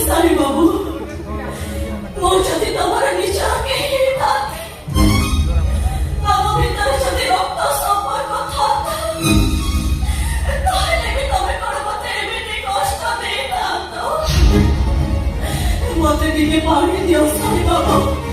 सारे बाबू मौजूदी तुम्हारा नीचा के ही था बाबू भीतर যদি রক্ত সম্পর্ক থাকতো তাহলে কি তুমি কোনো মতে এমনি কষ্ট দিতে হতো মতে দিকে পাড়ি দিও সারে বাবু